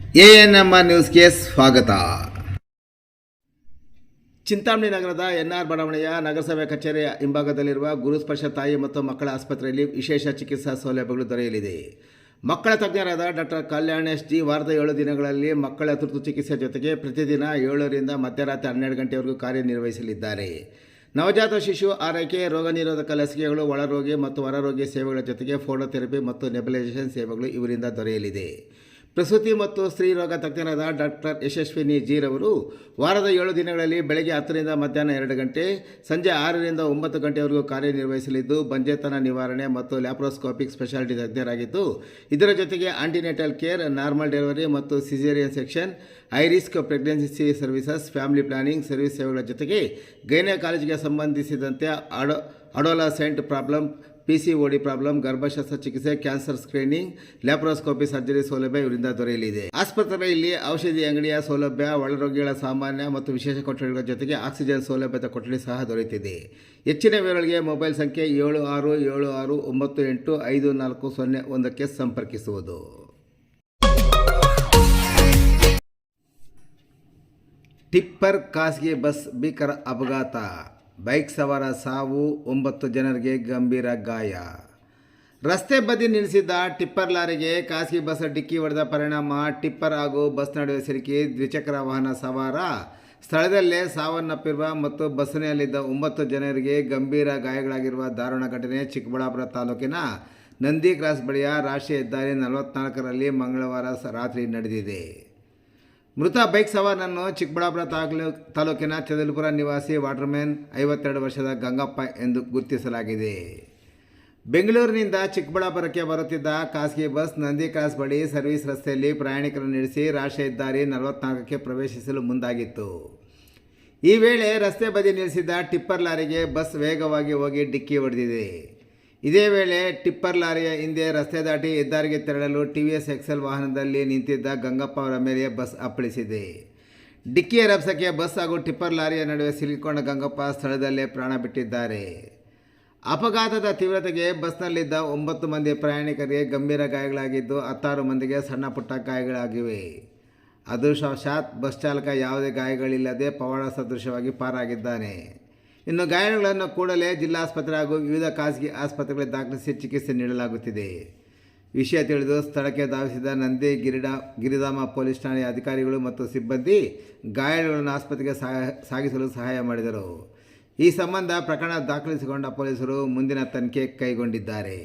ANM ನ್ಯೂಸ್ಗೆ ಸ್ವಾಗತ. ಚಿಂತಾಮಣಿ ನಗರದ ಎನ್ಆರ್ ಬಡಾವಣೆಯ ನಗರಸಭೆ ಕಚೇರಿಯ ಹಿಂಭಾಗದಲ್ಲಿರುವ ಗುರುಸ್ಪರ್ಶ ತಾಯಿ ಮತ್ತು ಮಕ್ಕಳ ಆಸ್ಪತ್ರೆಯಲ್ಲಿ ವಿಶೇಷ ಚಿಕಿತ್ಸಾ ಸೌಲಭ್ಯಗಳು ದೊರೆಯಲಿದೆ. ಮಕ್ಕಳ ತಜ್ಞರಾದ ಡಾಕ್ಟರ್ ಕಲ್ಯಾಣ್ ಎಸ್ ಜಿ ವಾರದ 7 ದಿನಗಳಲ್ಲಿ ಮಕ್ಕಳ ತುರ್ತು ಚಿಕಿತ್ಸೆ ಜೊತೆಗೆ ಪ್ರತಿದಿನ 7 ರಿಂದ ಮಧ್ಯರಾತ್ರಿ 12 ಗಂಟೆವರೆಗೂ ಕಾರ್ಯನಿರ್ವಹಿಸಲಿದ್ದಾರೆ. ನವಜಾತ ಶಿಶು ಆರೈಕೆ, ರೋಗ ನಿರೋಧಕ ಲಸಿಕೆಗಳು, ಒಳರೋಗಿ ಮತ್ತು ಹೊರರೋಗಿ ಸೇವೆಗಳ ಜೊತೆಗೆ ಫೋಟೋಥೆರಪಿ ಮತ್ತು ನೆಬುಲೈಸೇಷನ್ ಸೇವೆಗಳು ಇವರಿಂದ ದೊರೆಯಲಿದೆ. ಪ್ರಸೂತಿ ಮತ್ತು ಸ್ತ್ರೀ ರೋಗ ತಜ್ಞರಾದ ಡಾಕ್ಟರ್ ಯಶಸ್ವಿನಿ ಜೀರವರು ವಾರದ 7 ದಿನಗಳಲ್ಲಿ ಬೆಳಗ್ಗೆ 10 ರಿಂದ ಮಧ್ಯಾಹ್ನ 2 ಗಂಟೆ, ಸಂಜೆ 6 ರಿಂದ 9 ಗಂಟೆವರೆಗೂ ಕಾರ್ಯನಿರ್ವಹಿಸಲಿದ್ದು ಬಂಜೆತನ ನಿವಾರಣೆ ಮತ್ತು ಲ್ಯಾಪ್ರೋಸ್ಕೋಪಿಕ್ ಸ್ಪೆಷಾಲಿಟಿ ತಜ್ಞರಾಗಿದ್ದು, ಇದರ ಜೊತೆಗೆ ಆಂಟಿನೇಟಲ್ ಕೇರ್, ನಾರ್ಮಲ್ ಡೆಲಿವರಿ ಮತ್ತು caesarean section, high risk pregnancy services, family planning service ಸೇವೆಗಳ ಜೊತೆಗೆ ಗೈನಕಾಲಜಿಗೆ ಸಂಬಂಧಿಸಿದಂತೆ ಅಡೋಲಸೆಂಟ್ ಪ್ರಾಬ್ಲಮ್, PCOD ಪ್ರಾಬ್ಲಮ್, ಗರ್ಭಶಸ್ತ್ರ ಚಿಕಿತ್ಸೆ, ಕ್ಯಾನ್ಸರ್ ಸ್ಕ್ರೀನಿಂಗ್, ಲ್ಯಾಪ್ರೋಸ್ಕೋಪಿ ಸರ್ಜರಿ ಸೌಲಭ್ಯ ಇವರಿಂದ ದೊರೆಯಲಿದೆ. ಆಸ್ಪತ್ರೆಯಲ್ಲಿ ಔಷಧಿ ಅಂಗಡಿಯ ಸೌಲಭ್ಯ, ಒಳರೋಗಿಗಳ ಸಾಮಾನ್ಯ ಮತ್ತು ವಿಶೇಷ ಕೊಠಡಿಗಳ ಜೊತೆಗೆ ಆಕ್ಸಿಜನ್ ಸೌಲಭ್ಯದ ಕೊಠಡಿ ಸಹ ದೊರೆಯುತ್ತಿದೆ. ಹೆಚ್ಚಿನ ವಿವರಗಳಿಗೆ ಮೊಬೈಲ್ ಸಂಖ್ಯೆ 7676985401ಕ್ಕೆ ಸಂಪರ್ಕಿಸುವುದು. ಟಿಪ್ಪರ್ ಖಾಸಗಿ ಬಸ್ ಭೀಕರ ಅಪಘಾತ, ಬೈಕ್ ಸವಾರ ಸಾವು, 9 ಜನರಿಗೆ ಗಂಭೀರ ಗಾಯ. ರಸ್ತೆ ಬದಿ ನಿಲ್ಲಿಸಿದ್ದ ಟಿಪ್ಪರ್ ಲಾರಿಗೆ ಖಾಸಗಿ ಬಸ್ ಡಿಕ್ಕಿ ಹೊಡೆದ ಪರಿಣಾಮ ಟಿಪ್ಪರ್ ಹಾಗೂ ಬಸ್ ನಡುವೆ ಸಿಲುಕಿ ದ್ವಿಚಕ್ರ ವಾಹನ ಸವಾರ ಸ್ಥಳದಲ್ಲೇ ಸಾವನ್ನಪ್ಪಿರುವ ಮತ್ತು ಬಸ್ಸಿನಲ್ಲಿದ್ದ 9 ಜನರಿಗೆ ಗಂಭೀರ ಗಾಯಗಳಾಗಿರುವ ದಾರುಣ ಘಟನೆ ಚಿಕ್ಕಬಳ್ಳಾಪುರ ತಾಲೂಕಿನ ನಂದಿ ಕ್ರಾಸ್ ಬಳಿಯ ರಾಷ್ಟ್ರೀಯ ಹೆದ್ದಾರಿ 44ರಲ್ಲಿ ಮಂಗಳವಾರ ರಾತ್ರಿ ನಡೆದಿದೆ. ಮೃತ ಬೈಕ್ ಸವಾರನನ್ನು ಚಿಕ್ಕಬಳ್ಳಾಪುರ ತಾಲೂಕಿನ ಚದಲಪುರ ನಿವಾಸಿ ವಾಟರ್ಮ್ಯಾನ್ 52 ವರ್ಷದ ಗಂಗಪ್ಪ ಎಂದು ಗುರುತಿಸಲಾಗಿದೆ. ಬೆಂಗಳೂರಿನಿಂದ ಚಿಕ್ಕಬಳ್ಳಾಪುರಕ್ಕೆ ಬರುತ್ತಿದ್ದ ಖಾಸಗಿ ಬಸ್ ನಂದಿ ಕ್ರಾಸ್ ಬಳಿ ಸರ್ವಿಸ್ ರಸ್ತೆಯಲ್ಲಿ ಪ್ರಯಾಣಿಕರನ್ನು ನಿಲ್ಲಿಸಿ ರಾಷ್ಟ್ರೀಯ ಹೆದ್ದಾರಿ 44ಕ್ಕೆ ಪ್ರವೇಶಿಸಲು ಮುಂದಾಗಿತ್ತು. ಈ ವೇಳೆ ರಸ್ತೆ ಬದಿ ನಿಲ್ಲಿಸಿದ್ದ ಟಿಪ್ಪರ್ ಲಾರಿಗೆ ಬಸ್ ವೇಗವಾಗಿ ಹೋಗಿ ಡಿಕ್ಕಿ ಹೊಡೆದಿದೆ. ಇದೇ ವೇಳೆ ಟಿಪ್ಪರ್ ಲಾರಿಯ ಹಿಂದೆ ರಸ್ತೆ ದಾಟಿ ಹೆದ್ದಾರಿಗೆ ತೆರಳಲು TVS ಎಕ್ಸೆಲ್ ವಾಹನದಲ್ಲಿ ನಿಂತಿದ್ದ ಗಂಗಪ್ಪ ಅವರ ಮೇಲೆ ಬಸ್ ಅಪ್ಪಳಿಸಿದೆ. ಡಿಕ್ಕಿಯ ರಭಸಕ್ಕೆ ಬಸ್ ಹಾಗೂ ಟಿಪ್ಪರ್ ಲಾರಿಯ ನಡುವೆ ಸಿಲುಕಿಕೊಂಡ ಗಂಗಪ್ಪ ಸ್ಥಳದಲ್ಲೇ ಪ್ರಾಣ ಬಿಟ್ಟಿದ್ದಾರೆ. ಅಪಘಾತದ ತೀವ್ರತೆಗೆ ಬಸ್ನಲ್ಲಿದ್ದ 9 ಮಂದಿ ಪ್ರಯಾಣಿಕರಿಗೆ ಗಂಭೀರ ಗಾಯಗಳಾಗಿದ್ದು 16 ಮಂದಿಗೆ ಸಣ್ಣ ಪುಟ್ಟ ಗಾಯಗಳಾಗಿವೆ. ಅದೃಷ್ಟವಶಾತ್ ಬಸ್ ಚಾಲಕ ಯಾವುದೇ ಗಾಯಗಳಿಲ್ಲದೆ ಪವಾಡ ಸದೃಶವಾಗಿ ಪಾರಾಗಿದ್ದಾನೆ. ಇನ್ನು ಗಾಯಾಳುಗಳನ್ನು ಕೂಡಲೇ ಜಿಲ್ಲಾಸ್ಪತ್ರೆ ಹಾಗೂ ವಿವಿಧ ಖಾಸಗಿ ಆಸ್ಪತ್ರೆಗಳಿಗೆ ದಾಖಲಿಸಿ ಚಿಕಿತ್ಸೆ ನೀಡಲಾಗುತ್ತಿದೆ. ವಿಷಯ ತಿಳಿದು ಸ್ಥಳಕ್ಕೆ ಧಾವಿಸಿದ ನಂದಿ ಗಿರಿಧಾಮ ಪೊಲೀಸ್ ಠಾಣೆಯ ಅಧಿಕಾರಿಗಳು ಮತ್ತು ಸಿಬ್ಬಂದಿ ಗಾಯಾಳುಗಳನ್ನು ಆಸ್ಪತ್ರೆಗೆ ಸಾಗಿಸಲು ಸಹಾಯ ಮಾಡಿದರು. ಈ ಸಂಬಂಧ ಪ್ರಕರಣ ದಾಖಲಿಸಿಕೊಂಡ ಪೊಲೀಸರು ಮುಂದಿನ ತನಿಖೆ ಕೈಗೊಂಡಿದ್ದಾರೆ.